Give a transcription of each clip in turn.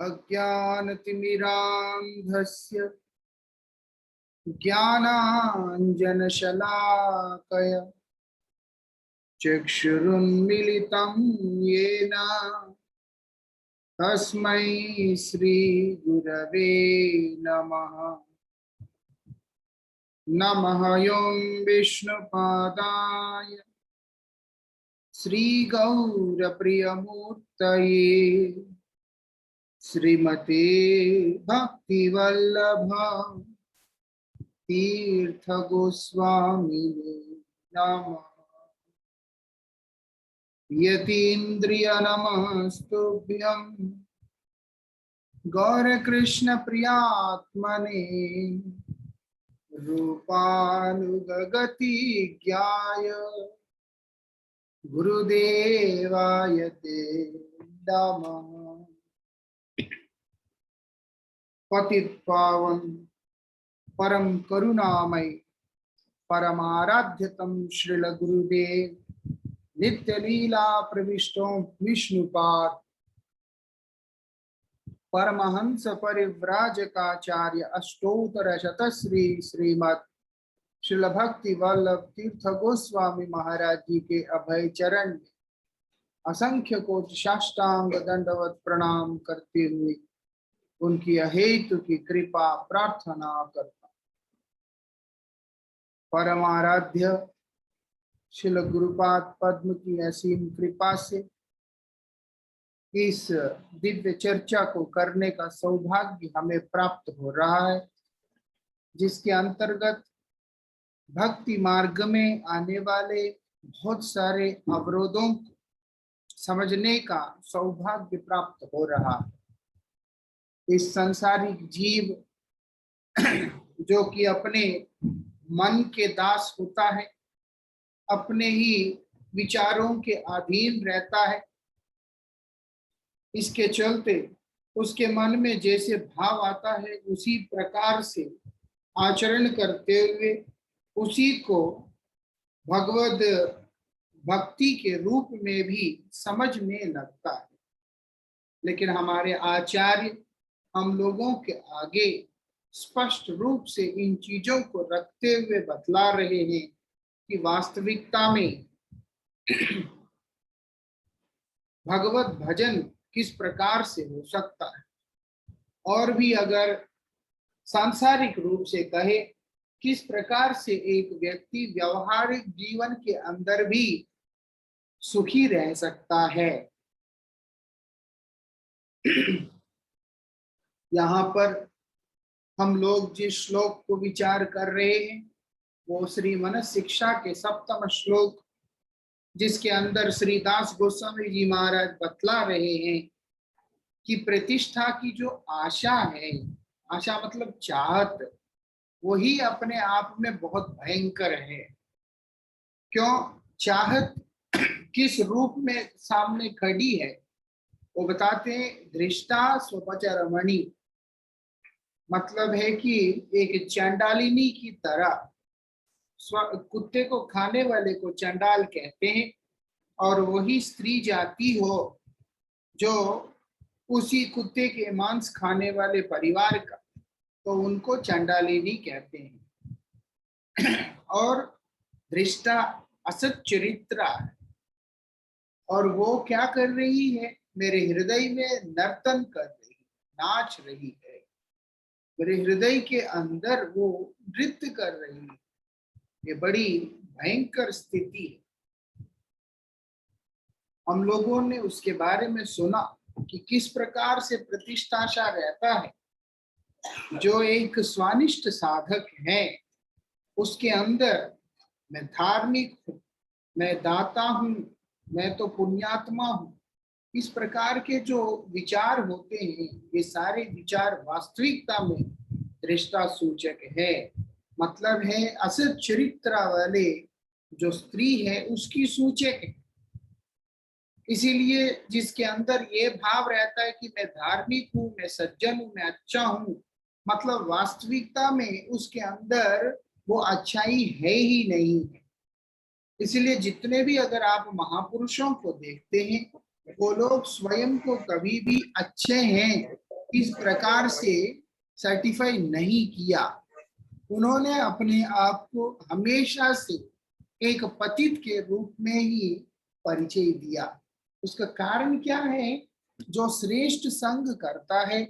अज्ञानतिमिरान्धस्य ज्ञानाञ्जनशलाकया चक्षुरुन्मीलितं येन तस्मै श्रीगुरवे नमः। नमः ॐ विष्णुपादाय श्रीगौरप्रियमूर्तये श्रीमते भक्तिवल्लभ तीर्थगोस्वामिने नमः। यतीन्द्रियनमस्तुभ्यं गौरकृष्ण प्रियात्मने रूपानुगगति ज्ञाय गुरुदेवाय ते नमः। पतित पावन परम करुणामय परमाराध्यतम श्रील गुरुदेव नित्य लीला प्रविष्टों विष्णुपाद परमहंस परिव्राजकाचार्य अष्टोत्तर शतश्री श्रीमद श्रील भक्ति वल्लभ तीर्थ गोस्वामी महाराज जी के अभय चरण में असंख्य कोटि साष्टांग दंडवत प्रणाम करते हुए उनकी अहेतु की कृपा प्रार्थना करता। परमाराध्य श्रील गुरुपाद पद्म की असीम कृपा से इस दिव्य चर्चा को करने का सौभाग्य हमें प्राप्त हो रहा है, जिसके अंतर्गत भक्ति मार्ग में आने वाले बहुत सारे अवरोधों को समझने का सौभाग्य प्राप्त हो रहा है। इस संसारिक जीव जो कि अपने मन के दास होता है, अपने ही विचारों के अधीन रहता है, इसके चलते उसके मन में जैसे भाव आता है उसी प्रकार से आचरण करते हुए उसी को भगवद भक्ति के रूप में भी समझने लगता है। लेकिन हमारे आचार्य हम लोगों के आगे स्पष्ट रूप से इन चीजों को रखते हुए बतला रहे हैं कि वास्तविकता में भगवत भजन किस प्रकार से हो सकता है, और भी अगर सांसारिक रूप से कहे किस प्रकार से एक व्यक्ति व्यवहारिक जीवन के अंदर भी सुखी रह सकता है। यहाँ पर हम लोग जिस श्लोक को विचार कर रहे हैं वो श्री मन शिक्षा के सप्तम श्लोक, जिसके अंदर श्री दास गोस्वामी जी महाराज बतला रहे हैं कि प्रतिष्ठा की जो आशा है, आशा मतलब चाहत, वही अपने आप में बहुत भयंकर है। क्यों? चाहत किस रूप में सामने खड़ी है वो बताते हैं। दृष्टा स्वपचरमणि मतलब है कि एक चंडालिनी की तरह, कुत्ते को खाने वाले को चंडाल कहते हैं, और वही स्त्री जाति हो जो उसी कुत्ते के मांस खाने वाले परिवार का, तो उनको चंडालिनी कहते हैं। और दृष्टा असत चरित्रा है, और वो क्या कर रही है? मेरे हृदय में नर्तन कर रही, नाच रही है, मेरे हृदय के अंदर वो नृत्य कर रही है। ये बड़ी भयंकर स्थिति है। हम लोगों ने उसके बारे में सुना कि किस प्रकार से प्रतिष्ठाशा रहता है। जो एक स्वानिष्ठ साधक है उसके अंदर मैं धार्मिक हूँ, मैं दाता हूँ, मैं तो पुण्यात्मा हूँ, इस प्रकार के जो विचार होते हैं, ये सारे विचार वास्तविकता में दृष्टा सूचक है। मतलब है असत चरित्र वाले जो स्त्री है उसकी सूचक है। इसीलिए जिसके अंदर ये भाव रहता है कि मैं धार्मिक हूँ, मैं सज्जन हूँ, मैं अच्छा हूँ, मतलब वास्तविकता में उसके अंदर वो अच्छाई है ही नहीं है। इसीलिए जितने भी अगर आप महापुरुषों को देखते हैं वो लोग स्वयं को कभी भी अच्छे हैं इस प्रकार से सर्टिफाई नहीं किया। उन्होंने अपने आप को हमेशा से एक पतित के रूप में ही परिचय दिया। उसका कारण क्या है? जो श्रेष्ठ संग करता है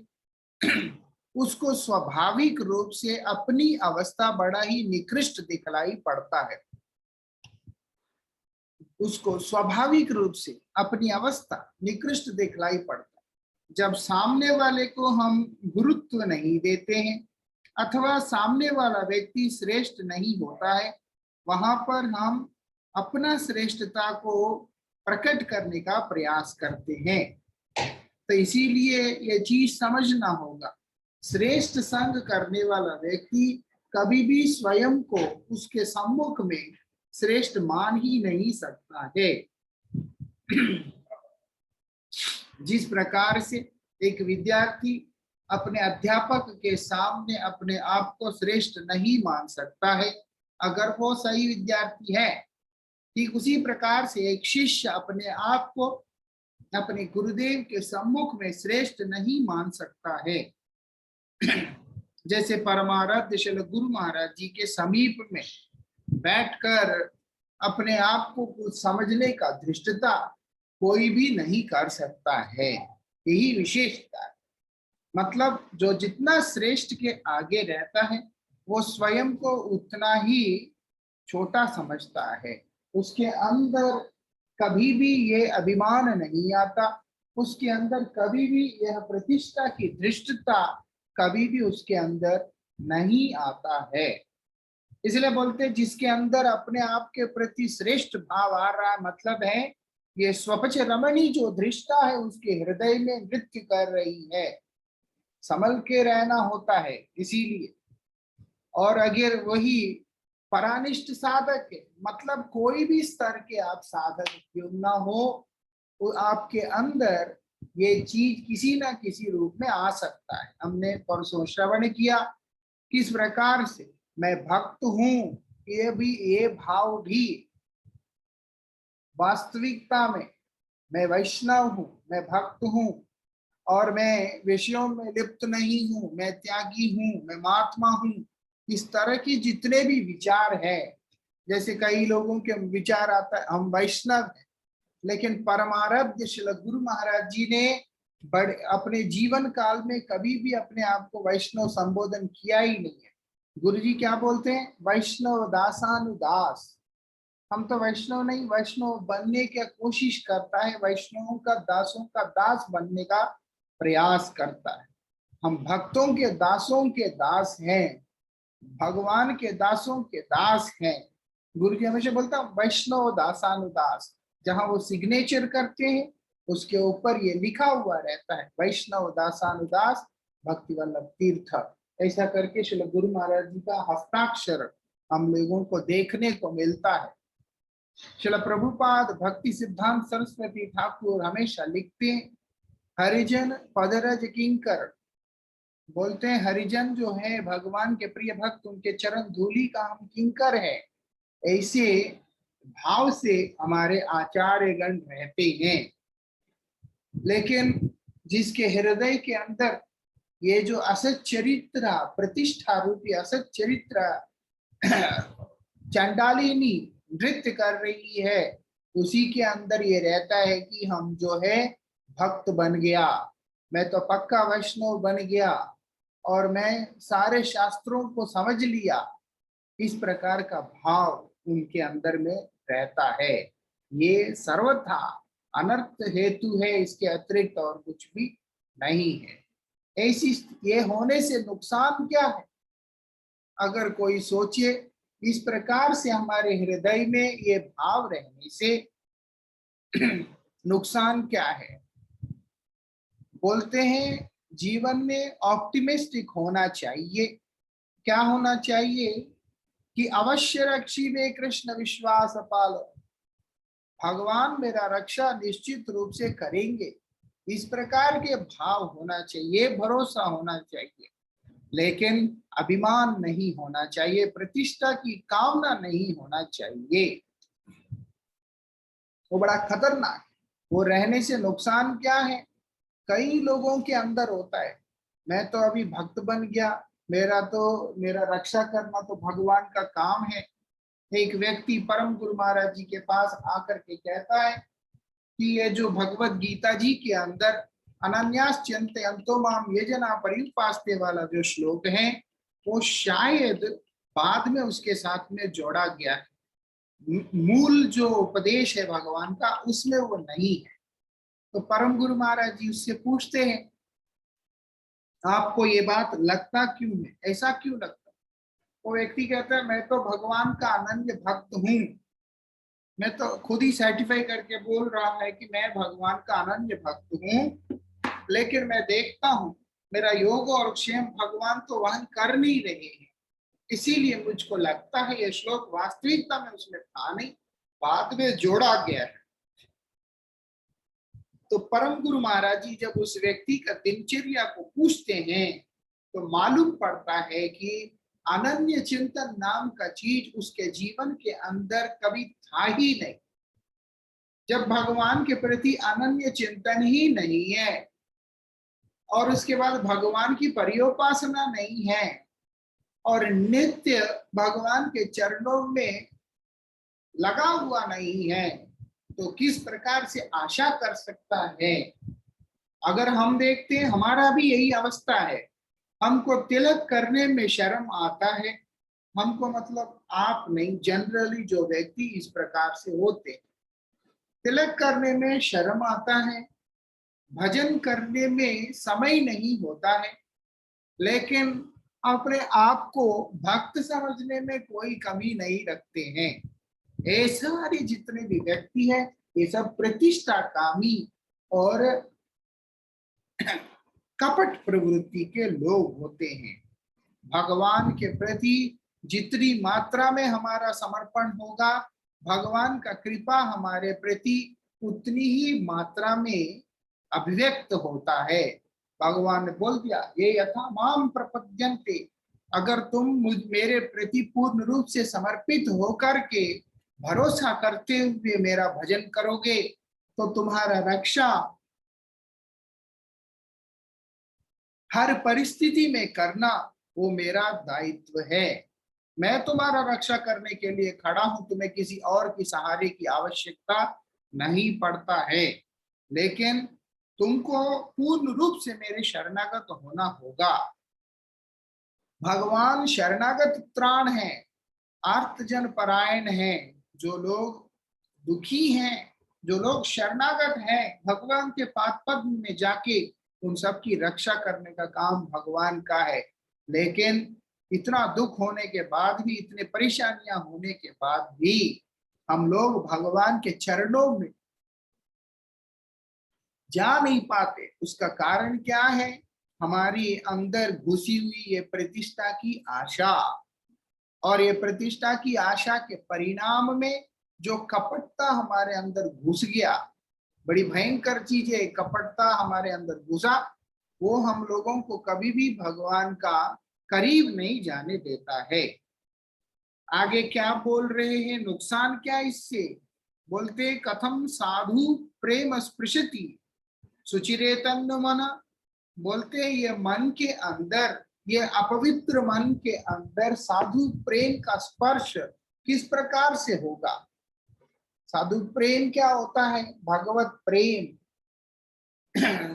उसको स्वाभाविक रूप से अपनी अवस्था बड़ा ही निकृष्ट दिखलाई पड़ता है। उसको स्वाभाविक रूप से अपनी अवस्था निकृष्ट दिखलाई पड़ता है। जब सामने वाले को हम गुरुत्व नहीं देते हैं अथवा सामने वाला व्यक्ति श्रेष्ठ नहीं होता है, वहां पर हम अपना श्रेष्ठता को प्रकट करने का प्रयास करते हैं। तो इसीलिए यह चीज समझना होगा, श्रेष्ठ संग करने वाला व्यक्ति कभी भी स्वयं को उसके सम्मुख में श्रेष्ठ मान ही नहीं सकता है। जिस प्रकार से एक विद्यार्थी अपने अध्यापक के सामने अपने आप को श्रेष्ठ नहीं मान सकता है अगर वो सही विद्यार्थी है, ठीक उसी प्रकार से एक शिष्य अपने आप को अपने गुरुदेव के सम्मुख में श्रेष्ठ नहीं मान सकता है। जैसे परमाराध्य श्री गुरु महाराज जी के समीप में बैठकर अपने आप को कुछ समझने का धृष्टता कोई भी नहीं कर सकता है। यही विशेषता है। मतलब जो जितना श्रेष्ठ के आगे रहता है वो स्वयं को उतना ही छोटा समझता है। उसके अंदर कभी भी ये अभिमान नहीं आता, उसके अंदर कभी भी यह प्रतिष्ठा की धृष्टता कभी भी उसके अंदर नहीं आता है। इसलिए बोलते हैं जिसके अंदर अपने आप के प्रति श्रेष्ठ भाव आ रहा है, मतलब है ये स्वपच रमणी जो धृष्टा है उसके हृदय में नृत्य कर रही है। संभल के रहना होता है इसीलिए। और अगर वही परानिष्ठ साधक है, मतलब कोई भी स्तर के आप साधक क्यों ना हो, तो आपके अंदर ये चीज किसी ना किसी रूप में आ सकता है। हमने परसों श्रवण किया किस प्रकार से मैं भक्त हूं, ये भाव भी वास्तविकता में मैं वैष्णव हूं, मैं भक्त हूं और मैं विषयों में लिप्त नहीं हूं, मैं त्यागी हूं, मैं महात्मा हूं। इस तरह की जितने भी विचार है, जैसे कई लोगों के विचार आता है हम वैष्णव हैं, लेकिन परमाराध्य श्री गुरु महाराज जी ने बड़े अपने जीवन काल में कभी भी अपने आप को वैष्णव संबोधन किया ही नहीं है। गुरु जी क्या बोलते हैं? वैष्णव दासानुदास। हम तो वैष्णव नहीं, वैष्णव बनने की कोशिश करता है, वैष्णवों का दासों का दास बनने का प्रयास करता है। हम भक्तों के दासों के दास हैं, भगवान के दासों के दास हैं। गुरु जी हमेशा बोलता वैष्णव दासानुदास। जहां वो सिग्नेचर करते हैं उसके ऊपर ये लिखा हुआ रहता है वैष्णव दासानुदास भक्ति वल्लभ तीर्थ। ऐसा करके श्री गुरु महाराज जी का हस्ताक्षर हम लोगों को देखने को मिलता है। श्रील प्रभुपाद भक्ति सिद्धांत सरस्वती ठाकुर हमेशा लिखते हैं हरिजन पदरज किंकर। बोलते हैं हरिजन जो है भगवान के प्रिय भक्त, उनके चरण धूलि का हम किंकर है। ऐसे भाव से हमारे आचार्यगण रहते हैं। लेकिन जिसके हृदय के अंदर ये जो असत चरित्र प्रतिष्ठा रूपी असत चरित्र चंडालिनी नृत्य कर रही है, उसी के अंदर ये रहता है कि हम जो है भक्त बन गया, मैं तो पक्का वैष्णव बन गया और मैं सारे शास्त्रों को समझ लिया। इस प्रकार का भाव उनके अंदर में रहता है। ये सर्वथा अनर्थ हेतु है, इसके अतिरिक्त और कुछ भी नहीं है। ऐसी ये होने से नुकसान क्या है? अगर कोई सोचे इस प्रकार से हमारे हृदय में ये भाव रहने से नुकसान क्या है? बोलते हैं जीवन में ऑप्टिमिस्टिक होना चाहिए। क्या होना चाहिए? कि अवश्य रक्षी में कृष्ण विश्वास पाल, भगवान मेरा रक्षा निश्चित रूप से करेंगे। इस प्रकार के भाव होना चाहिए, भरोसा होना चाहिए, लेकिन अभिमान नहीं होना चाहिए, प्रतिष्ठा की कामना नहीं होना चाहिए। वो बड़ा खतरनाक है। वो रहने से नुकसान क्या है? कई लोगों के अंदर होता है मैं तो अभी भक्त बन गया, मेरा रक्षा करना तो भगवान का काम है। एक व्यक्ति परम गुरु महाराज जी के पास आकर के कहता है कि ये जो भगवत गीता जी के अंदर अनन्यास चिंते अंतो माम ये जना पर्युपास्ते वाला जो श्लोक है, वो शायद बाद में उसके साथ में जोड़ा गया है। मूल जो उपदेश है भगवान का उसमें वो नहीं है। तो परम गुरु महाराज जी उससे पूछते हैं, आपको ये बात लगता क्यों है, ऐसा क्यों लगता? वो व्यक्ति कहता है, मैं तो भगवान का अनन्य भक्त हूं। मैं तो खुद ही सर्टिफाई करके बोल रहा है कि मैं भगवान का अनन्य भक्त हूं, लेकिन मैं देखता हूं मेरा योग और क्षेम भगवान तो वहन कर नहीं रहे हैं। इसीलिए मुझको लगता है ये श्लोक वास्तविकता में उसमें था नहीं, बाद में जोड़ा गया है। तो परम गुरु महाराज जी जब उस व्यक्ति का दिनचर्या को पूछते हैं तो मालूम पड़ता है कि अनन्य चिंतन नाम का चीज उसके जीवन के अंदर कभी था ही नहीं। जब भगवान के प्रति अनन्य चिंतन ही नहीं है और उसके बाद भगवान की परियोपासना नहीं है और नित्य भगवान के चरणों में लगा हुआ नहीं है, तो किस प्रकार से आशा कर सकता है? अगर हम देखते हैं हमारा भी यही अवस्था है। हमको तिलक करने में शर्म आता है। हमको मतलब आप नहीं, जनरली जो व्यक्ति इस प्रकार से होते, तिलक करने में शर्म आता है, भजन करने में समय नहीं होता है, लेकिन अपने आप को भक्त समझने में कोई कमी नहीं रखते हैं। ये सारे जितने भी व्यक्ति हैं ये सब प्रतिष्ठा कामी और कपट प्रवृत्ति के लोग होते हैं। भगवान के प्रति जितनी मात्रा में हमारा समर्पण होगा, भगवान का कृपा हमारे प्रति उतनी ही मात्रा में अभिव्यक्त होता है। भगवान ने बोल दिया, ये यथा माम प्रपद्यन्ते, अगर तुम मेरे प्रति पूर्ण रूप से समर्पित होकर के भरोसा करते हुए मेरा भजन करोगे तो तुम्हारा रक्षा हर परिस्थिति में करना वो मेरा दायित्व है। मैं तुम्हारा रक्षा करने के लिए खड़ा हूं, तुम्हें किसी और की सहारे की आवश्यकता नहीं पड़ता है, लेकिन तुमको पूर्ण रूप से मेरे शरणागत होना होगा। भगवान शरणागत त्राण है, आर्तजन परायण है। जो लोग दुखी हैं, जो लोग शरणागत हैं, भगवान के पाद पद्म में जाके उन सब की रक्षा करने का काम भगवान का है। लेकिन इतना दुख होने के बाद भी, इतने परेशानियां होने के बाद भी हम लोग भगवान के चरणों में जा नहीं पाते। उसका कारण क्या है? हमारी अंदर घुसी हुई ये प्रतिष्ठा की आशा, और ये प्रतिष्ठा की आशा के परिणाम में जो कपटता हमारे अंदर घुस गया, बड़ी भयंकर चीज है। कपटता हमारे अंदर घुसा, वो हम लोगों को कभी भी भगवान का करीब नहीं जाने देता है। आगे क्या बोल रहे हैं, नुकसान क्या इससे? बोलते कथम साधु प्रेम स्पृशति सुचिरेतन मन। बोलते ये मन के अंदर, ये अपवित्र मन के अंदर साधु प्रेम का स्पर्श किस प्रकार से होगा? साधु प्रेम क्या होता है? भगवत प्रेम।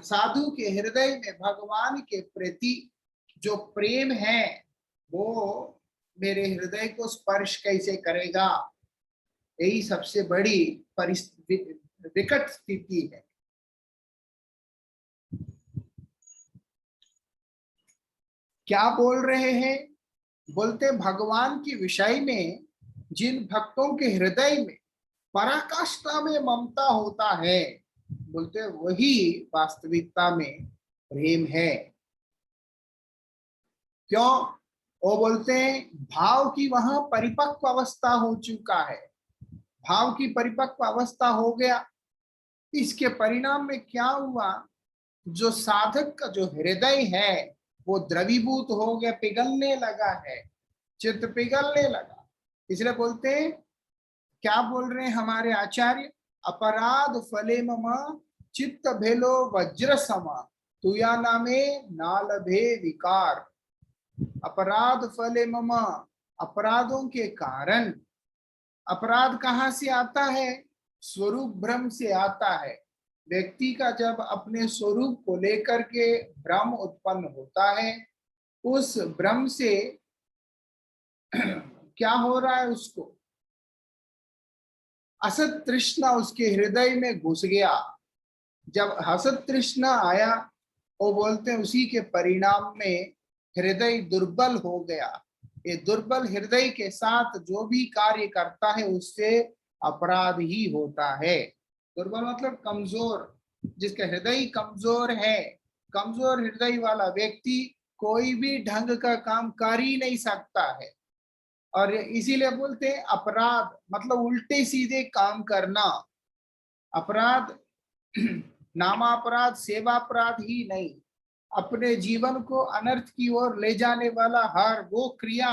साधु के हृदय में भगवान के प्रति जो प्रेम है वो मेरे हृदय को स्पर्श कैसे करेगा? यही सबसे बड़ी विकट स्थिति है। क्या बोल रहे हैं? बोलते भगवान के विषय में जिन भक्तों के हृदय में पराकाष्ठा में ममता होता है, बोलते वही वास्तविकता में प्रेम है। क्यों? वो बोलते हैं भाव की वहां परिपक्व अवस्था हो चुका है, भाव की परिपक्व अवस्था हो गया। इसके परिणाम में क्या हुआ? जो साधक का जो हृदय है वो द्रवीभूत हो गया, पिघलने लगा है, चित्त पिघलने लगा। इसलिए बोलते हैं, क्या बोल रहे हैं हमारे आचार्य? अपराध फले मम चित्त भेलो वज्र समा तुया नामे नालभे विकार, अपराध फले मम, अपराधों के कारण। अपराध कहाँ से आता है? स्वरूप भ्रम से आता है। व्यक्ति का जब अपने स्वरूप को लेकर के भ्रम उत्पन्न होता है, उस भ्रम से क्या हो रहा है? उसको असत तृष्णा उसके हृदय में घुस गया। जब असत तृष्णा आया, वो बोलते हैं उसी के परिणाम में हृदय दुर्बल हो गया। ये दुर्बल हृदय के साथ जो भी कार्य करता है उससे अपराध ही होता है। दुर्बल मतलब कमजोर, जिसका हृदय कमजोर है। कमजोर हृदय वाला व्यक्ति कोई भी ढंग का काम कर ही नहीं सकता है। और इसीलिए बोलते हैं अपराध मतलब उल्टे सीधे काम करना। अपराध नामापराध सेवापराध ही नहीं, अपने जीवन को अनर्थ की ओर ले जाने वाला हर वो क्रिया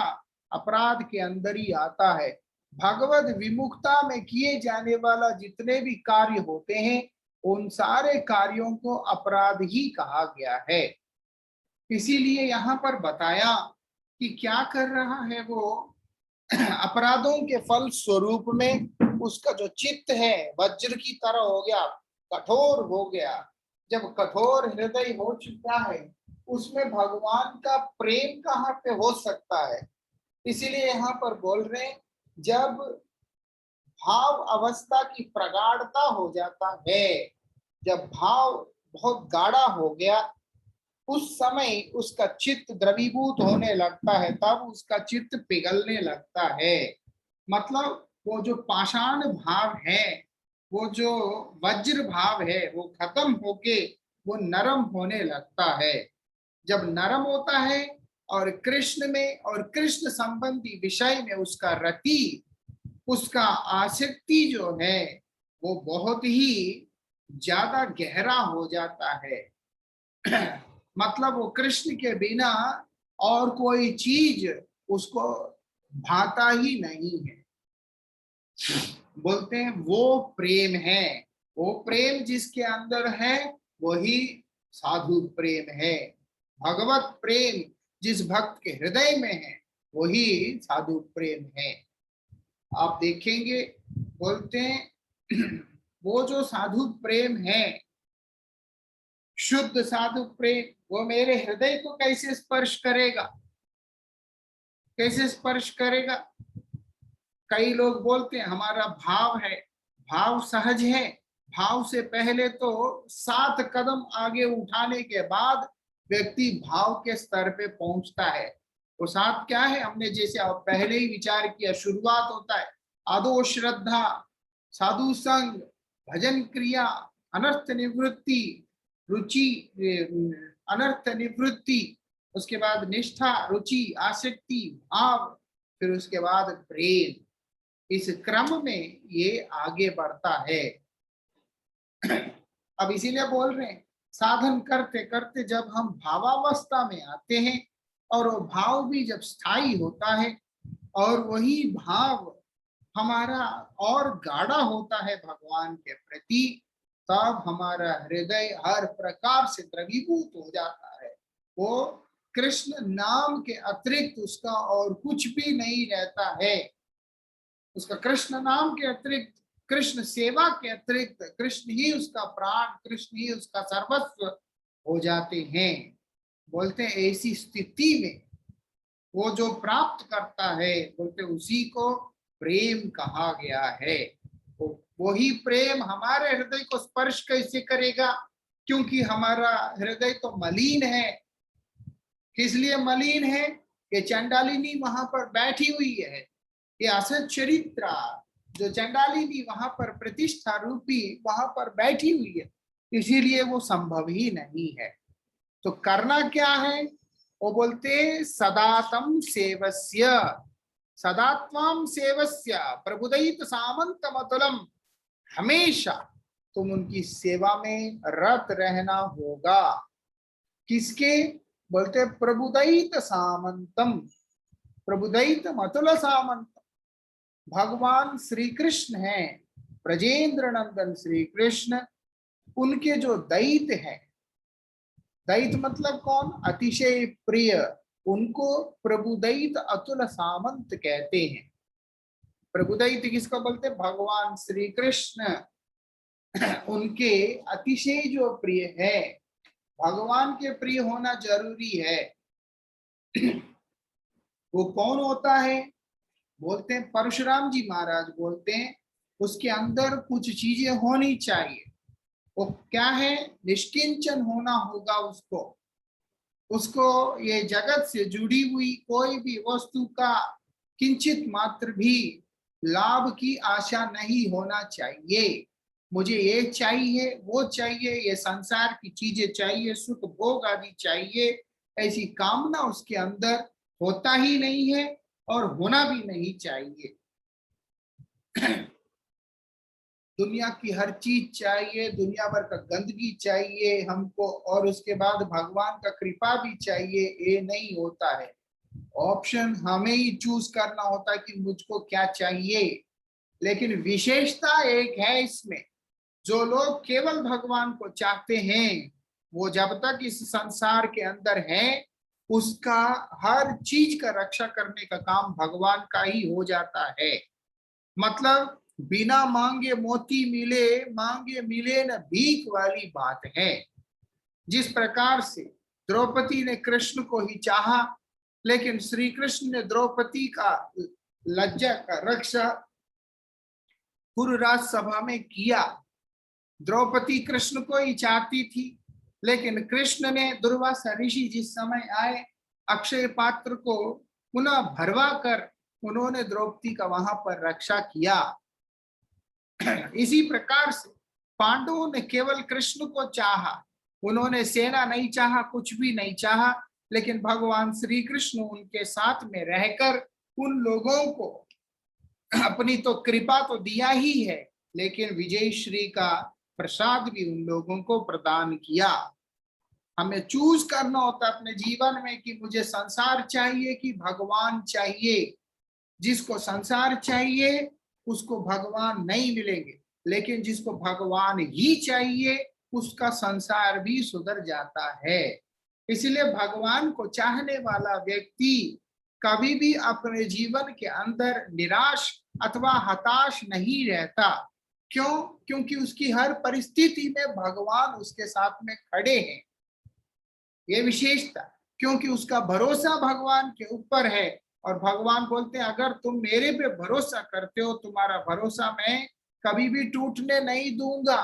अपराध के अंदर ही आता है। भगवत विमुखता में किए जाने वाला जितने भी कार्य होते हैं, उन सारे कार्यों को अपराध ही कहा गया है। इसीलिए यहाँ पर बताया कि क्या कर रहा है वो अपराधों के फल स्वरूप में उसका जो चित्त है वज्र की तरह हो गया, कठोर हो गया। जब कठोर हृदय हो चुका है, उसमें भगवान का प्रेम कहाँ पे हो सकता है? इसीलिए यहाँ पर बोल रहे हैं, जब भाव अवस्था की प्रगाढ़ता हो जाता है, जब भाव बहुत गाढ़ा हो गया, उस समय उसका चित्त द्रवीभूत होने लगता है, तब उसका चित्त पिघलने लगता है। मतलब वो जो पाषाण भाव है, वो जो वज्र भाव है, वो खत्म होके वो नरम होने लगता है। जब नरम होता है और कृष्ण में और कृष्ण संबंधी विषय में उसका रति, उसका आसक्ति जो है वो बहुत ही ज्यादा गहरा हो जाता है। मतलब वो कृष्ण के बिना और कोई चीज उसको भाता ही नहीं है। बोलते हैं वो प्रेम है। वो प्रेम जिसके अंदर है वही साधु प्रेम है। भगवत प्रेम जिस भक्त के हृदय में है वही साधु प्रेम है। आप देखेंगे, बोलते हैं वो जो साधु प्रेम है, शुद्ध साधु प्रेम, वो मेरे हृदय को कैसे स्पर्श करेगा? कैसे स्पर्श करेगा? कई लोग बोलते हैं हमारा भाव है, भाव सहज है। भाव से पहले तो 7 कदम आगे उठाने के बाद व्यक्ति भाव के स्तर पे पहुंचता है। वो 7 क्या है? हमने जैसे पहले ही विचार किया, शुरुआत होता है आदो श्रद्धा, साधु संग, भजन क्रिया, अनर्थ निवृत्ति, रुचि, अनर्थ निवृत्ति, उसके बाद निष्ठा, रुचि, आसक्ति, भाव, फिर उसके बाद प्रेम। इस क्रम में ये आगे बढ़ता है। अब इसीलिए बोल रहे हैं, साधन करते करते जब हम भावावस्था में आते हैं और वो भाव भी जब स्थायी होता है और वही भाव हमारा और गाढ़ा होता है भगवान के प्रति, तब हमारा हृदय हर प्रकार से द्रवीभूत हो जाता है। वो कृष्ण नाम के अतिरिक्त उसका और कुछ भी नहीं रहता है। उसका कृष्ण नाम के अतिरिक्त, कृष्ण सेवा के अतिरिक्त कृष्ण ही उसका प्राण, कृष्ण ही उसका सर्वस्व हो जाते हैं। बोलते हैं ऐसी स्थिति में वो जो प्राप्त करता है, बोलते उसी को प्रेम कहा गया है। वही प्रेम हमारे हृदय को स्पर्श कैसे करेगा? क्योंकि हमारा हृदय तो मलिन है। किस लिए मलिन है? कि चंडालिनी वहां पर बैठी हुई है। ये असत चरित्रा जो चंडालिनी वहां पर प्रतिष्ठा रूपी वहां पर बैठी हुई है, इसीलिए वो संभव ही नहीं है। तो करना क्या है? वो बोलते सदातम सेवस्य, सदात्वाम सेवस्य प्रबुदयित सामंत मतुलम, हमेशा तुम उनकी सेवा में रत रहना होगा। किसके? बोलते प्रबुदयित सामंतम, प्रबुदयित मतुल सामंत, भगवान श्री कृष्ण हैं, ब्रजेंद्र नंदन श्री कृष्ण, उनके जो दैत्य हैं, दैत मतलब कौन? अतिशय प्रिय। उनको प्रभुदैत अतुल सामंत कहते हैं। प्रभुदैत किसको बोलते? भगवान श्री कृष्ण उनके अतिशय जो प्रिय है। भगवान के प्रिय होना जरूरी है। वो कौन होता है? बोलते हैं परशुराम जी महाराज बोलते हैं उसके अंदर कुछ चीजें होनी चाहिए। वो क्या है? निष्किंचन होना होगा उसको। उसको ये जगत से जुड़ी हुई कोई भी वस्तु का किंचित मात्र भी लाभ की आशा नहीं होना चाहिए। मुझे ये चाहिए, वो चाहिए, ये संसार की चीजें चाहिए, सुख भोग आदि चाहिए, ऐसी कामना उसके अंदर होता ही नहीं है और होना भी नहीं चाहिए। दुनिया की हर चीज चाहिए, दुनिया भर का गंदगी चाहिए हमको, और उसके बाद भगवान का कृपा भी चाहिए, ये नहीं होता है। ऑप्शन हमें ही चूज करना होता है कि मुझको क्या चाहिए। लेकिन विशेषता एक है इसमें, जो लोग केवल भगवान को चाहते हैं वो जब तक इस संसार के अंदर है उसका हर चीज का रक्षा करने का काम भगवान का ही हो जाता है। मतलब बिना मांगे मोती मिले, मांगे मिले न भीख वाली बात है। जिस प्रकार से द्रौपदी ने कृष्ण को ही चाहा, लेकिन श्री कृष्ण ने द्रौपदी का लज्जा का रक्षा कुरुराज सभा में किया। द्रौपदी कृष्ण को ही चाहती थी, लेकिन कृष्ण ने दुर्वासा ऋषि जिस समय आए अक्षय पात्र को पुनः भरवा कर उन्होंने द्रौपदी का वहां पर रक्षा किया। इसी प्रकार से पांडवों ने केवल कृष्ण को चाहा, उन्होंने सेना नहीं चाहा, कुछ भी नहीं चाहा, लेकिन भगवान श्री कृष्ण उनके साथ में रहकर उन लोगों को अपनी तो कृपा तो दिया ही है, लेकिन विजय श्री का प्रसाद भी उन लोगों को प्रदान किया। हमें चूज करना होता है अपने जीवन में कि मुझे संसार चाहिए कि भगवान चाहिए। जिसको संसार चाहिए उसको भगवान नहीं मिलेंगे, लेकिन जिसको भगवान ही चाहिए उसका संसार भी सुधर जाता है। इसलिए भगवान को चाहने वाला व्यक्ति कभी भी अपने जीवन के अंदर निराश अथवा हताश नहीं रहता। क्यों? क्योंकि उसकी हर परिस्थिति में भगवान उसके साथ में खड़े हैं। ये विशेषता, क्योंकि उसका भरोसा भगवान के ऊपर है। और भगवान बोलते हैं अगर तुम मेरे पे भरोसा करते हो, तुम्हारा भरोसा मैं कभी भी टूटने नहीं दूंगा।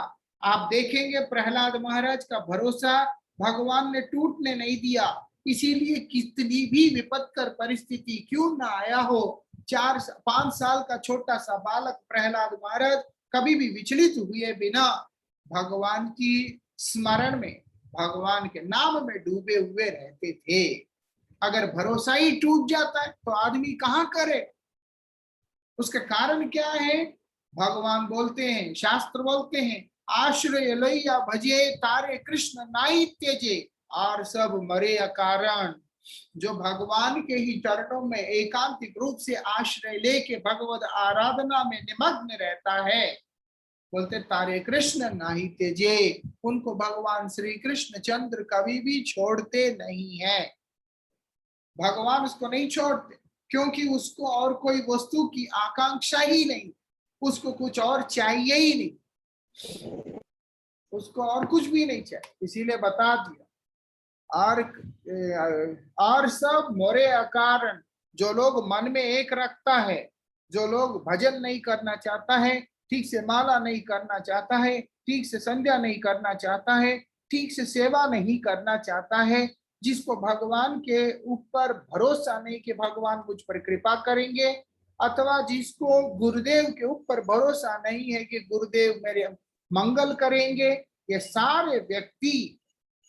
आप देखेंगे प्रहलाद महाराज का भरोसा भगवान ने टूटने नहीं दिया। इसीलिए कितनी भी विपत्कर परिस्थिति क्यों ना आया हो, 4-5 साल का छोटा सा बालक प्रहलाद महाराज कभी भी विचलित हुए बिना भगवान की स्मरण में, भगवान के नाम में डूबे हुए रहते थे। अगर भरोसा ही टूट जाता है तो आदमी कहां करे? उसका कारण क्या है? भगवान बोलते हैं, शास्त्र बोलते हैं, आश्रय लैया भजे तारे कृष्ण नाई त्यजे, और सब मरे अकारण। जो भगवान के ही चरणों में एकांतिक रूप से आश्रय लेके भगवत आराधना में निमग्न रहता है, बोलते तारे कृष्ण नाही तेजे, उनको भगवान श्री कृष्ण चंद्र कभी भी छोड़ते नहीं है। भगवान उसको नहीं छोड़ते, क्योंकि उसको और कोई वस्तु की आकांक्षा ही नहीं, उसको कुछ और चाहिए ही नहीं, उसको और कुछ भी नहीं चाहिए। इसीलिए बता दिया और सब मोरे अकारण। जो लोग मन में एक रखता है, जो लोग भजन नहीं करना चाहता है, ठीक से माला नहीं करना चाहता है, ठीक से संध्या नहीं करना चाहता है, ठीक से सेवा नहीं करना चाहता है, जिसको भगवान के ऊपर भरोसा नहीं कि भगवान मुझ पर कृपा करेंगे, अथवा जिसको गुरुदेव के ऊपर भरोसा नहीं है कि गुरुदेव मेरे मंगल करेंगे, ये सारे व्यक्ति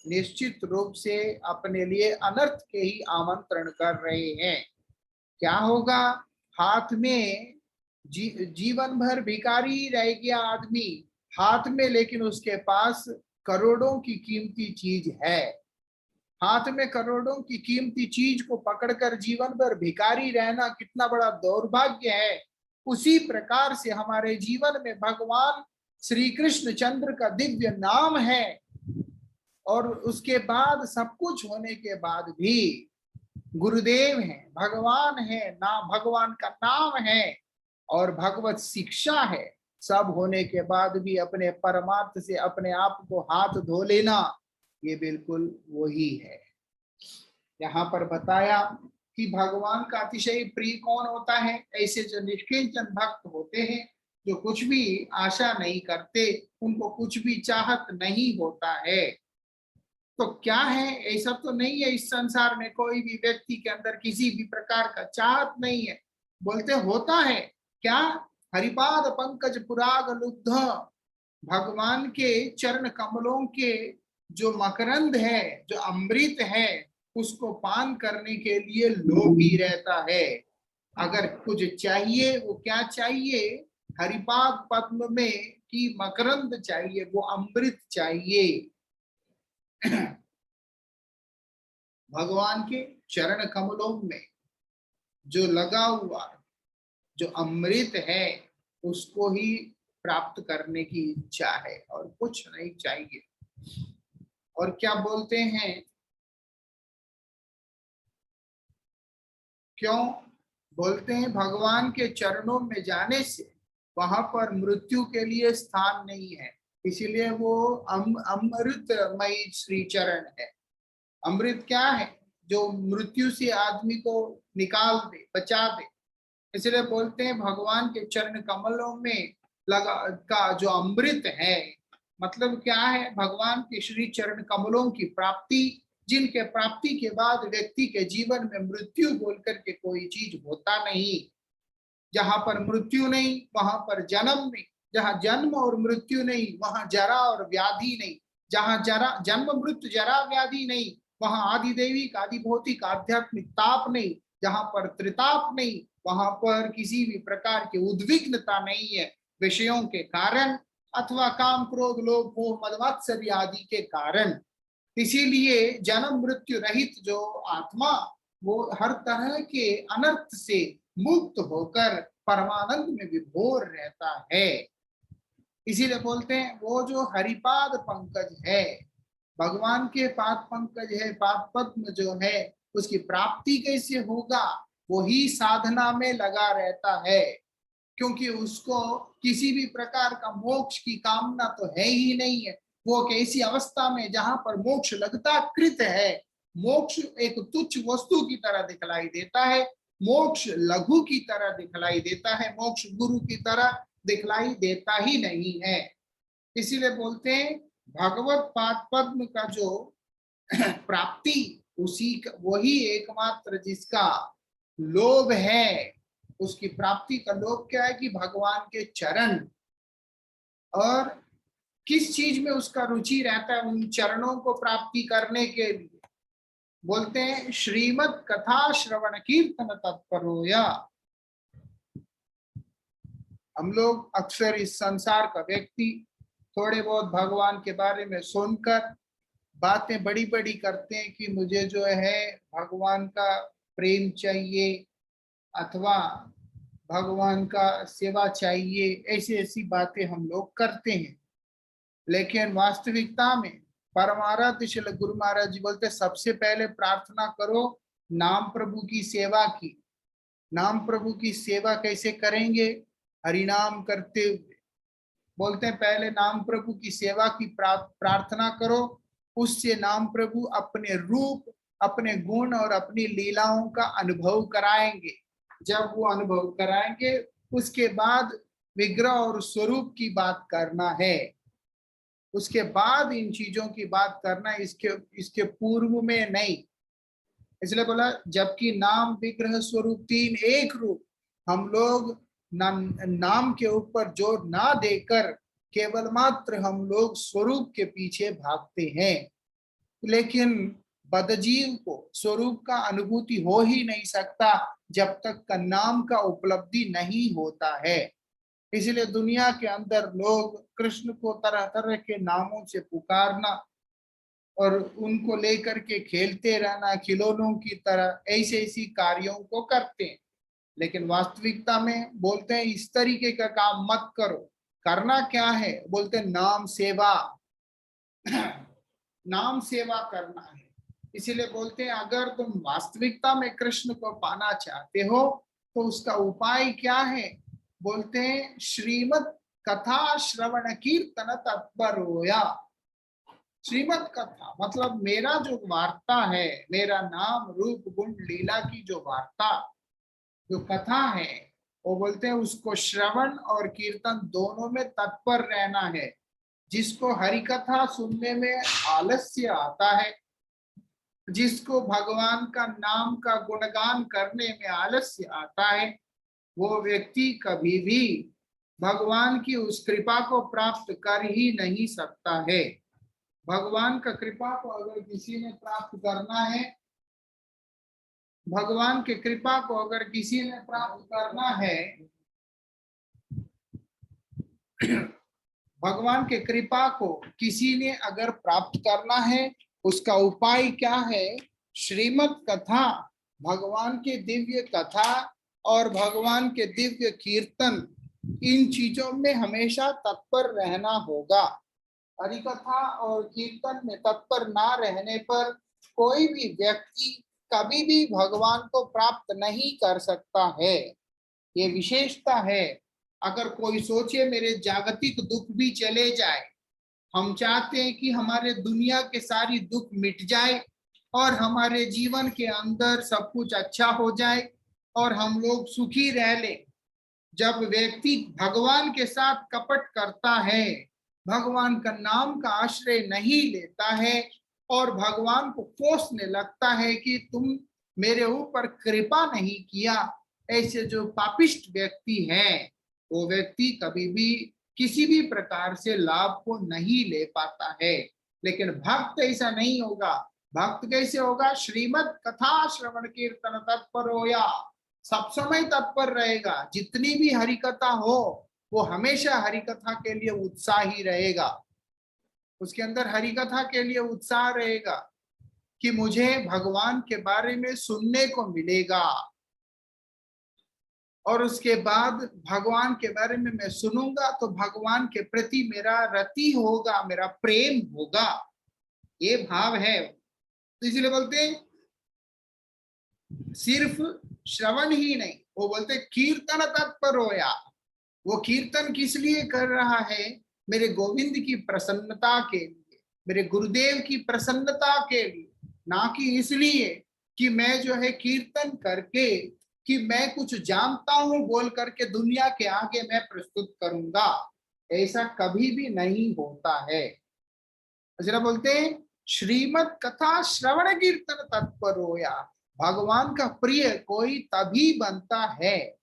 निश्चित रूप से अपने लिए अनर्थ के ही आमंत्रण कर रहे हैं। क्या होगा? हाथ में जीवन भर भिखारी रह गया आदमी हाथ में, लेकिन उसके पास करोड़ों की कीमती चीज है। हाथ में करोड़ों की कीमती चीज को पकड़कर जीवन भर भिखारी रहना कितना बड़ा दौर्भाग्य है। उसी प्रकार से हमारे जीवन में भगवान श्री कृष्ण चंद्र का दिव्य नाम है, और उसके बाद सब कुछ होने के बाद भी गुरुदेव है, भगवान है, नाम भगवान का नाम है और भगवत शिक्षा है, सब होने के बाद भी अपने परमार्थ से अपने आप को हाथ धो लेना, ये बिल्कुल वही है। यहाँ पर बताया कि भगवान का अतिशय प्रिय कौन होता है, ऐसे जो निष्किंचन भक्त होते हैं, जो कुछ भी आशा नहीं करते, उनको कुछ भी चाहत नहीं होता है। तो क्या है, ऐसा तो नहीं है इस संसार में कोई भी व्यक्ति के अंदर किसी भी प्रकार का चाहत नहीं है, बोलते होता है क्या, हरिपाद पंकज पुराग लुब्ध, भगवान के चरण कमलों के जो मकरंद है, जो अमृत है, उसको पान करने के लिए लोभ ही रहता है। अगर कुछ चाहिए, वो क्या चाहिए, हरिपाद पद्म में की मकरंद चाहिए, वो अमृत चाहिए। भगवान के चरण कमलों में जो लगा हुआ जो अमृत है, उसको ही प्राप्त करने की इच्छा है और कुछ नहीं चाहिए। और क्या बोलते हैं, क्यों बोलते हैं, भगवान के चरणों में जाने से वहां पर मृत्यु के लिए स्थान नहीं है, इसीलिए वो अमृतमयी श्री चरण है। अमृत क्या है, जो मृत्यु से आदमी को निकाल दे, बचा दे, इसलिए बोलते हैं भगवान के चरण कमलों में लगा का जो अमृत है, मतलब क्या है, भगवान के श्री चरण कमलों की प्राप्ति, जिनके प्राप्ति के बाद व्यक्ति के जीवन में मृत्यु बोलकर के कोई चीज होता नहीं। जहां पर मृत्यु नहीं वहां पर जन्म नहीं, जहां जन्म और मृत्यु नहीं वहां जरा और व्याधि नहीं, जहां जरा जन्म मृत्यु जरा व्याधि नहीं वहां आदि दैविक आदि भौतिक आध्यात्मिक ताप नहीं, जहां पर त्रिताप नहीं वहां पर किसी भी प्रकार की उद्विग्नता नहीं है विषयों के कारण अथवा काम क्रोध लोभ मोह मद मात्सर्य आदि के कारण। इसीलिए जन्म मृत्यु रहित जो आत्मा, वो हर तरह के अनर्थ से मुक्त होकर परमानंद में विभोर रहता है। इसीलिए बोलते हैं वो जो हरिपाद पंकज है, भगवान के पाद पंकज है, पाद पद्म जो है, उसकी प्राप्ति कैसे होगा, वही साधना में लगा रहता है, क्योंकि उसको किसी भी प्रकार का मोक्ष की कामना तो है ही नहीं है। वो एक ऐसी अवस्था में जहां पर मोक्ष लगता कृत है, मोक्ष एक तुच्छ वस्तु की तरह दिखलाई देता है, मोक्ष लघु की तरह दिखलाई देता है, मोक्ष गुरु की तरह दिखलाई देता ही नहीं है। इसीलिए बोलते हैं भगवत पाद पद्म का जो प्राप्ति, उसी का वही एकमात्र जिसका लोभ है, उसकी प्राप्ति का लोभ क्या है कि भगवान के चरण, और किस चीज में उसका रुचि रहता है उन चरणों को प्राप्ति करने के लिए, बोलते हैं श्रीमद कथा श्रवण कीर्तन तत्परो। या हम लोग अक्सर इस संसार का व्यक्ति थोड़े बहुत भगवान के बारे में सुनकर बातें बड़ी बड़ी करते हैं कि मुझे जो है भगवान का प्रेम चाहिए अथवा भगवान का सेवा चाहिए, ऐसी ऐसी बातें हम लोग करते हैं। लेकिन वास्तविकता में परमाराध्य श्री गुरु महाराज जी बोलते सबसे पहले प्रार्थना करो नाम प्रभु की सेवा की। नाम प्रभु की सेवा कैसे करेंगे, हरिनाम करते हुए। बोलते हैं पहले नाम प्रभु की सेवा की प्रार्थना करो, उससे नाम प्रभु अपने रूप, अपने गुण और अपनी लीलाओं का अनुभव कराएंगे। जब वो अनुभव कराएंगे उसके बाद विग्रह और स्वरूप की बात करना है, उसके बाद इन चीजों की बात करना, इसके पूर्व में नहीं। इसलिए बोला जबकि नाम विग्रह स्वरूप तीन एक रूप, हम लोग नाम के ऊपर जोर ना देकर केवल मात्र हम लोग स्वरूप के पीछे भागते हैं। लेकिन बदजीव को स्वरूप का अनुभूति हो ही नहीं सकता जब तक का नाम का उपलब्धि नहीं होता है। इसलिए दुनिया के अंदर लोग कृष्ण को तरह तरह के नामों से पुकारना और उनको लेकर के खेलते रहना खिलौनों की तरह, ऐसे ऐसी कार्यों को करते हैं। लेकिन वास्तविकता में बोलते हैं इस तरीके का काम मत करो। करना क्या है, बोलते हैं नाम सेवा। नाम सेवा करना है। इसीलिए बोलते हैं अगर तुम वास्तविकता में कृष्ण को पाना चाहते हो तो उसका उपाय क्या है? बोलते हैं श्रीमद् कथा श्रवण कीर्तन तत्पर होया। श्रीमद् कथा मतलब मेरा जो वार्ता है, मेरा नाम रूप गुण लीला की जो वार्ता, जो कथा है, वो बोलते हैं उसको श्रवण और कीर्तन दोनों में तत्पर रहना है। जिसको हरि कथा सुनने में आलस्य आता है, जिसको भगवान का नाम का गुणगान करने में आलस्य आता है, वो व्यक्ति कभी भी भगवान की उस कृपा को प्राप्त कर ही नहीं सकता है। भगवान का कृपा को अगर किसी ने प्राप्त करना है, भगवान की कृपा को अगर किसी ने प्राप्त करना है, भगवान के कृपा को किसी ने अगर प्राप्त करना है, उसका उपाय क्या है? श्रीमद् कथा, भगवान के दिव्य कथा और भगवान के दिव्य कीर्तन, इन चीजों में हमेशा तत्पर रहना होगा। हरि कथा और कीर्तन में तत्पर ना रहने पर कोई भी व्यक्ति कभी भी भगवान को प्राप्त नहीं कर सकता है। ये विशेषता है। अगर कोई सोचे मेरे जागतिक दुख भी चले जाए, हम चाहते हैं कि हमारे दुनिया के सारी दुख मिट जाए और हमारे जीवन के अंदर सब कुछ अच्छा हो जाए और हम लोग सुखी रह ले। जब व्यक्ति भगवान के साथ कपट करता है, भगवान का नाम का आश्रय नहीं लेता है और भगवान को कोसने लगता है कि तुम मेरे ऊपर कृपा नहीं किया, ऐसे जो पापिष्ट व्यक्ति हैं, वो व्यक्ति कभी भी किसी भी प्रकार से लाभ को नहीं ले पाता है। लेकिन भक्त ऐसा नहीं होगा। भक्त कैसे होगा? श्रीमद् कथा श्रवण कीर्तन तत्पर होया, सब समय तत्पर रहेगा। जितनी भी हरि कथा हो वो हमेशा हरि कथा के लिए उत्साही रहेगा, उसके अंदर हरि कथा के लिए उत्साह रहेगा कि मुझे भगवान के बारे में सुनने को मिलेगा और उसके बाद भगवान के बारे में मैं सुनूंगा तो भगवान के प्रति मेरा रति होगा, मेरा प्रेम होगा। ये भाव है। तो इसलिए बोलते हैं सिर्फ श्रवण ही नहीं, वो बोलते कीर्तन तत्पर होया। वो कीर्तन किस लिए कर रहा है? मेरे गोविंद की प्रसन्नता के लिए, मेरे गुरुदेव की प्रसन्नता के लिए, ना कि इसलिए कि मैं जो है कीर्तन करके कि मैं कुछ जानता हूं बोल करके दुनिया के आगे मैं प्रस्तुत करूंगा। ऐसा कभी भी नहीं होता है। जरा बोलते हैं श्रीमद् कथा श्रवण कीर्तन तत्पर होया। भगवान का प्रिय कोई तभी बनता है,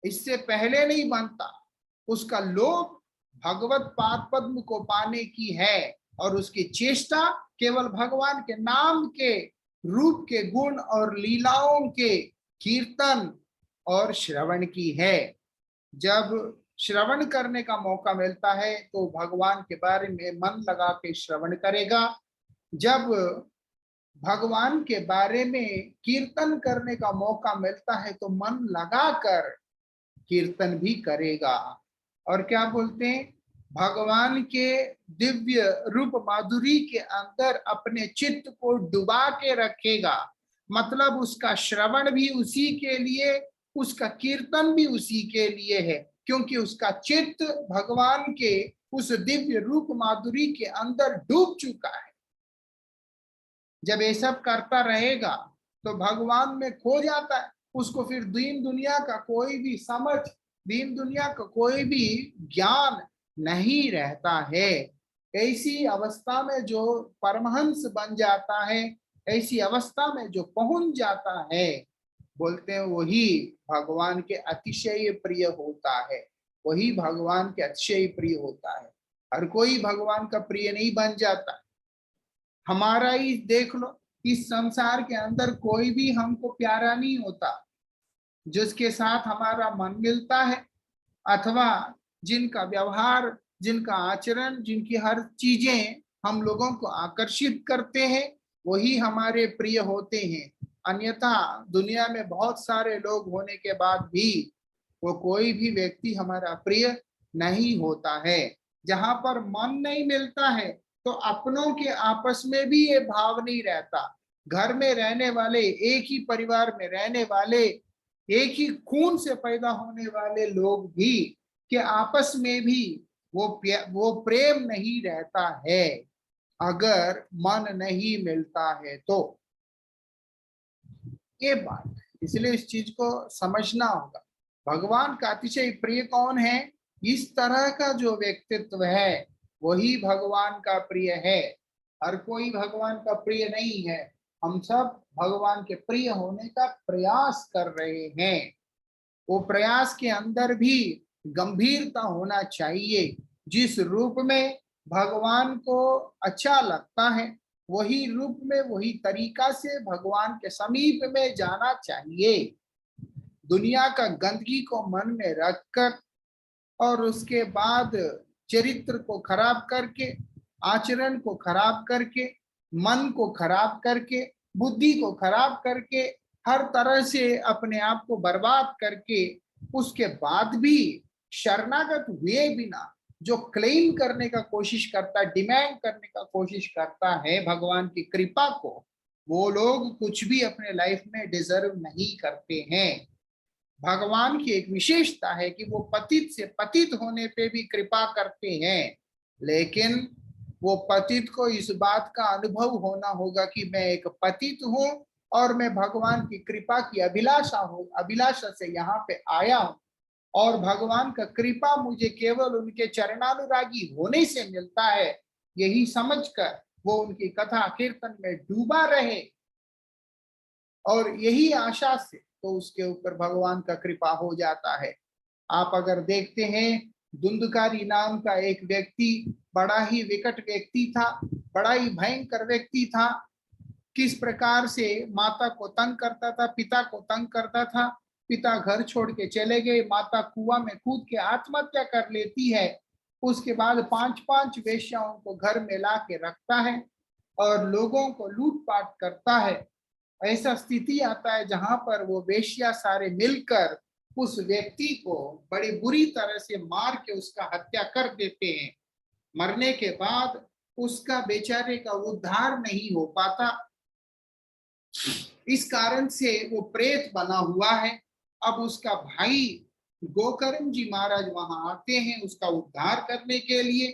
इससे पहले नहीं बनता। उसका लोभ भगवत पाद पद्म को पाने की है और उसकी चेष्टा केवल भगवान के नाम के रूप के गुण और लीलाओं के कीर्तन और श्रवण की है। जब श्रवण करने का मौका मिलता है तो भगवान के बारे में मन लगा के श्रवण करेगा। जब भगवान के बारे में कीर्तन करने का मौका मिलता है तो मन लगाकर कीर्तन भी करेगा। और क्या बोलते हैं? भगवान के दिव्य रूप माधुरी के अंदर अपने चित्त को डुबा के रखेगा। मतलब उसका श्रवण भी उसी के लिए, उसका कीर्तन भी उसी के लिए है, क्योंकि उसका चित्त भगवान के उस दिव्य रूप माधुरी के अंदर डूब चुका है। जब ये सब करता रहेगा तो भगवान में खो जाता है। उसको फिर दीन दुनिया का कोई भी समझ, दीन दुनिया का कोई भी ज्ञान नहीं रहता है। ऐसी अवस्था में जो परमहंस बन जाता है, ऐसी अवस्था में जो पहुंच जाता है, बोलते हैं वही भगवान के अतिशय प्रिय होता है। वही भगवान के अतिशय प्रिय होता है। हर कोई भगवान का प्रिय नहीं बन जाता। हमारा ही देख लो, इस संसार के अंदर कोई भी हमको प्यारा नहीं होता। जिसके साथ हमारा मन मिलता है अथवा जिनका व्यवहार, जिनका आचरण, जिनकी हर चीजें हम लोगों को आकर्षित करते हैं, वही हमारे प्रिय होते हैं। अन्यथा दुनिया में बहुत सारे लोग होने के बाद भी वो कोई भी व्यक्ति हमारा प्रिय नहीं होता है। जहां पर मन नहीं मिलता है तो अपनों के आपस में भी ये भाव नहीं रहता। घर में रहने वाले, एक ही परिवार में रहने वाले, एक ही खून से पैदा होने वाले लोग भी के आपस में भी वो प्रेम नहीं रहता है अगर मन नहीं मिलता है तो। ये बात है, इसलिए इस चीज को समझना होगा। भगवान का अतिशय प्रिय कौन है? इस तरह का जो व्यक्तित्व है वही भगवान का प्रिय है। हर कोई भगवान का प्रिय नहीं है। हम सब भगवान के प्रिय होने का प्रयास कर रहे हैं। वो प्रयास के अंदर भी गंभीरता होना चाहिए। जिस रूप में भगवान को अच्छा लगता है वही रूप में, वही तरीका से भगवान के समीप में जाना चाहिए। दुनिया का गंदगी को मन में रखकर और उसके बाद चरित्र को खराब करके, आचरण को खराब करके, मन को खराब करके, बुद्धि को खराब करके, हर तरह से अपने आप को बर्बाद करके, उसके बाद भी शरणागत हुए बिना जो क्लेम करने का कोशिश करता है, डिमांड करने का कोशिश करता है भगवान की कृपा को, वो लोग कुछ भी अपने लाइफ में डिजर्व नहीं करते हैं। भगवान की एक विशेषता है कि वो पतित से पतित होने पे भी कृपा करते हैं, लेकिन वो पतित को इस बात का अनुभव होना होगा कि मैं एक पतित हूं और मैं भगवान की कृपा की अभिलाषा से यहाँ पे आया हूं, और भगवान का कृपा मुझे केवल उनके चरणानुरागी होने से मिलता है, यही समझकर वो उनकी कथा कीर्तन में डूबा रहे और यही आशा से तो उसके ऊपर भगवान का कृपा हो जाता है। आप अगर देखते हैं, धुंधकारी नाम का एक व्यक्ति बड़ा ही विकट व्यक्ति था, बड़ा ही भयंकर व्यक्ति था। किस प्रकार से माता को तंग करता था, पिता को तंग करता था। पिता घर छोड़ के चले गए, माता कुआं में कूद के आत्महत्या कर लेती है। उसके बाद 5-5 वेश्याओं को घर में ला के रखता है और लोगों को लूटपाट करता है। ऐसा स्थिति आता है जहां पर वो वेश्या सारे मिलकर उस व्यक्ति को बड़ी बुरी तरह से मार के उसका हत्या कर देते हैं। मरने के बाद उसका बेचारे का उद्धार नहीं हो पाता, इस कारण से वो प्रेत बना हुआ है। अब उसका भाई गोकर्ण जी महाराज वहां आते हैं उसका उद्धार करने के लिए।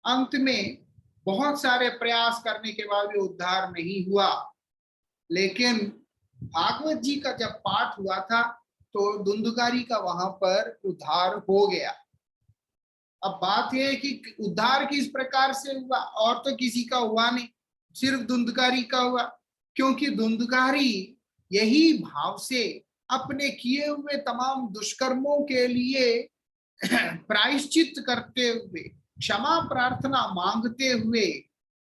अंत में बहुत सारे प्रयास करने के बाद भी उद्धार नहीं हुआ, लेकिन भागवत जी का जब पाठ हुआ था तो धुंधकारी का वहां पर उद्धार हो गया। अब बात यह है कि उद्धार किस प्रकार से हुआ, और तो किसी का हुआ नहीं, सिर्फ धुंधकारी का हुआ। क्योंकि धुंधकारी यही भाव से अपने किए हुए तमाम दुष्कर्मों के लिए प्रायश्चित करते हुए, क्षमा प्रार्थना मांगते हुए,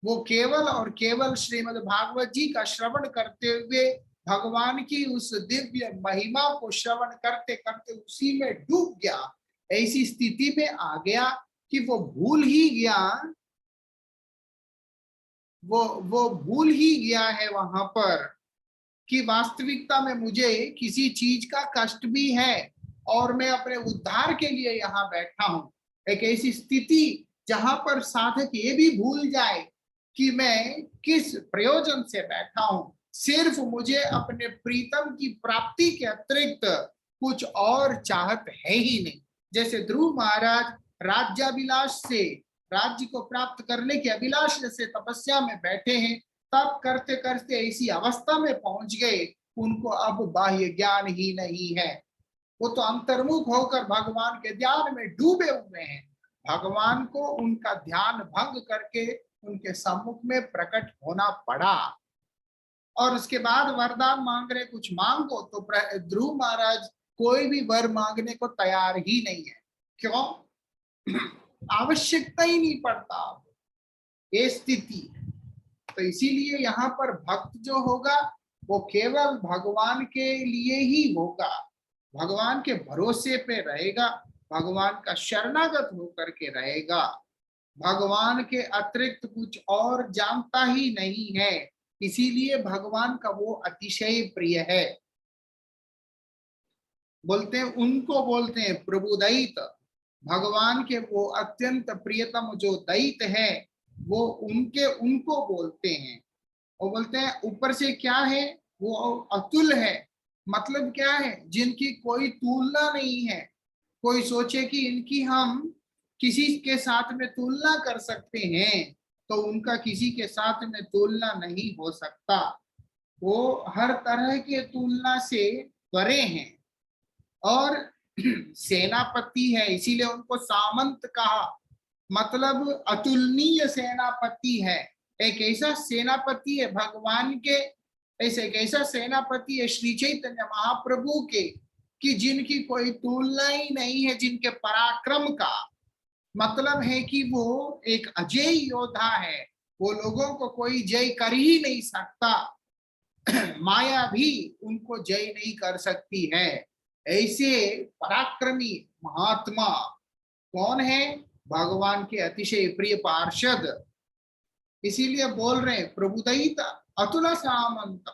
वो केवल और केवल श्रीमद् भागवत जी का श्रवण करते हुए भगवान की उस दिव्य महिमा को श्रवण करते करते उसी में डूब गया। ऐसी स्थिति में आ गया कि वो भूल ही गया, वो भूल ही गया है वहां पर कि वास्तविकता में मुझे किसी चीज का कष्ट भी है और मैं अपने उद्धार के लिए यहाँ बैठा हूं। एक ऐसी स्थिति जहां पर साधक ये भी भूल जाए कि मैं किस प्रयोजन से बैठा हूं, सिर्फ मुझे अपने प्रीतम की प्राप्ति के अतिरिक्त कुछ और चाहत है ही नहीं। जैसे ध्रुव महाराज राज्याभिलाष से, राज्य को प्राप्त करने की अभिलाष से तपस्या में बैठे हैं, तब करते करते ऐसी अवस्था में पहुंच गए उनको अब बाह्य ज्ञान ही नहीं है। वो तो अंतर्मुख होकर भगवान के ध्यान में डूबे हुए हैं। भगवान को उनका ध्यान भंग करके उनके सम्मुख में प्रकट होना पड़ा और उसके बाद वरदान मांग रहे, कुछ मांगो, तो ध्रुव महाराज कोई भी वर मांगने को तैयार ही नहीं है। क्यों? आवश्यकता ही नहीं पड़ता ये स्थिति। तो इसीलिए यहाँ पर भक्त जो होगा वो केवल भगवान के लिए ही होगा, भगवान के भरोसे पे रहेगा, भगवान का शरणागत होकर के रहेगा, भगवान के अतिरिक्त कुछ और जानता ही नहीं है। इसीलिए भगवान का वो अतिशय प्रिय है। बोलते हैं, उनको बोलते हैं प्रभु दैत। भगवान के वो अत्यंत प्रियतम जो दैत है वो उनको बोलते हैं। वो बोलते हैं ऊपर से क्या है, वो अतुल है। मतलब क्या है, जिनकी कोई तुलना नहीं है। कोई सोचे कि इनकी हम किसी के साथ में तुलना कर सकते हैं, तो उनका किसी के साथ में तुलना नहीं हो सकता। वो हर तरह के तुलना से परे हैं। और सेनापति है, इसीलिए उनको सामंत कहा। मतलब अतुलनीय सेनापति है। एक ऐसा सेनापति है भगवान के, ऐसे एक ऐसा सेनापति है श्री चैतन्य महाप्रभु के, कि जिनकी कोई तुलना ही नहीं है, जिनके पराक्रम का मतलब है कि वो एक अजय योद्धा है। वो लोगों को कोई जय कर ही नहीं सकता। माया भी उनको जय नहीं कर सकती है। ऐसे पराक्रमी महात्मा कौन है? भगवान के अतिशय प्रिय पार्षद। इसीलिए बोल रहे प्रभुदयित अतुल सामंत,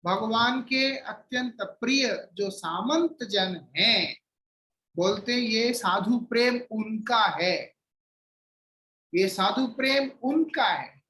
भगवान के अत्यंत प्रिय जो सामंत जन हैं, बोलते ये साधु प्रेम उनका है। ये साधु प्रेम उनका है।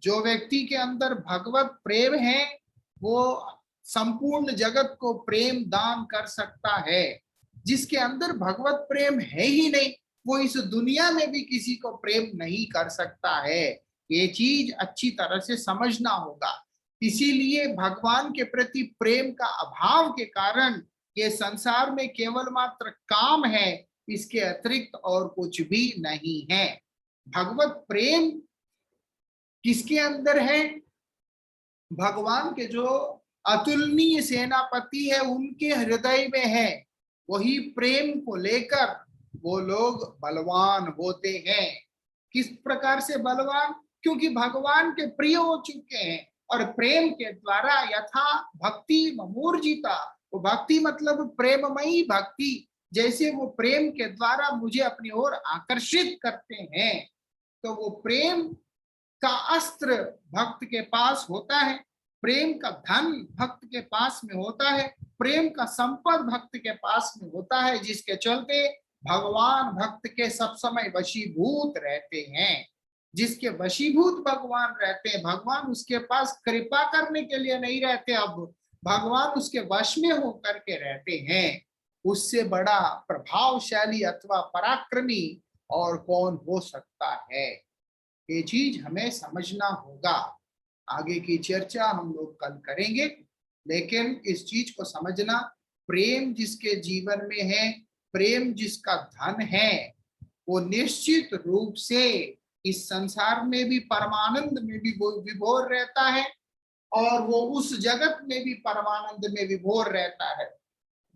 जो व्यक्ति के अंदर भगवत प्रेम है, वो संपूर्ण जगत को प्रेम दान कर सकता है। जिसके अंदर भगवत प्रेम है ही नहीं, वो इस दुनिया में भी किसी को प्रेम नहीं कर सकता है। ये चीज अच्छी तरह से समझना होगा। इसीलिए भगवान के प्रति प्रेम का अभाव के कारण ये संसार में केवल मात्र काम है, इसके अतिरिक्त और कुछ भी नहीं है। भगवत प्रेम किसके अंदर है? भगवान के जो अतुलनीय सेनापति है उनके हृदय में है। वही प्रेम को लेकर वो लोग बलवान होते हैं। किस प्रकार से बलवान? क्योंकि भगवान के प्रिय हो चुके हैं और प्रेम के द्वारा यथा भक्ति ममूर्जिता, वो भक्ति मतलब प्रेममयी भक्ति, जैसे वो प्रेम के द्वारा मुझे अपनी ओर आकर्षित करते हैं, तो वो प्रेम का अस्त्र भक्त के पास होता है, प्रेम का धन भक्त के पास में होता है, प्रेम का संपद भक्त के पास में होता है, जिसके चलते भगवान भक्त के सब समय वशीभूत रहते हैं। जिसके वशीभूत भगवान रहते हैं, भगवान उसके पास कृपा करने के लिए नहीं रहते, अब भगवान उसके वश में होकर के रहते हैं। उससे बड़ा प्रभावशाली अथवा पराक्रमी और कौन हो सकता है? ये चीज हमें समझना होगा। आगे की चर्चा हम लोग कल करेंगे, लेकिन इस चीज को समझना, प्रेम जिसके जीवन में है, प्रेम जिसका धन है, वो निश्चित रूप से इस संसार में भी परमानंद में भी वो विभोर रहता है, और वो उस जगत में भी परमानंद में विभोर रहता है।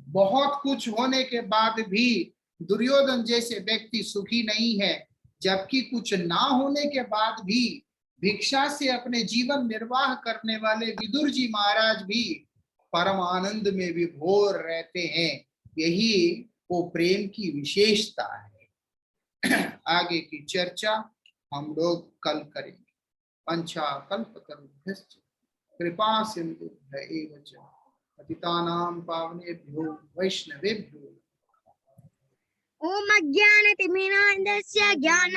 बहुत कुछ होने के बाद भी दुर्योधन जैसे व्यक्ति सुखी नहीं है, जबकि कुछ ना होने के बाद भी भिक्षा से अपने जीवन निर्वाह करने वाले विदुर जी महाराज भी परम आनंद में विभोर रहते हैं। यही वो प्रेम की विशेषता है। आगे की चर्चा हम लोग कल करेंगे। पंचा कल्पतरुभ्यश्च कृपा सिंधुभ्य एव च पतितानां पावनेभ्यो वैष्णवेभ्यो ओम अज्ञानतिमिरान्धस्य ज्ञान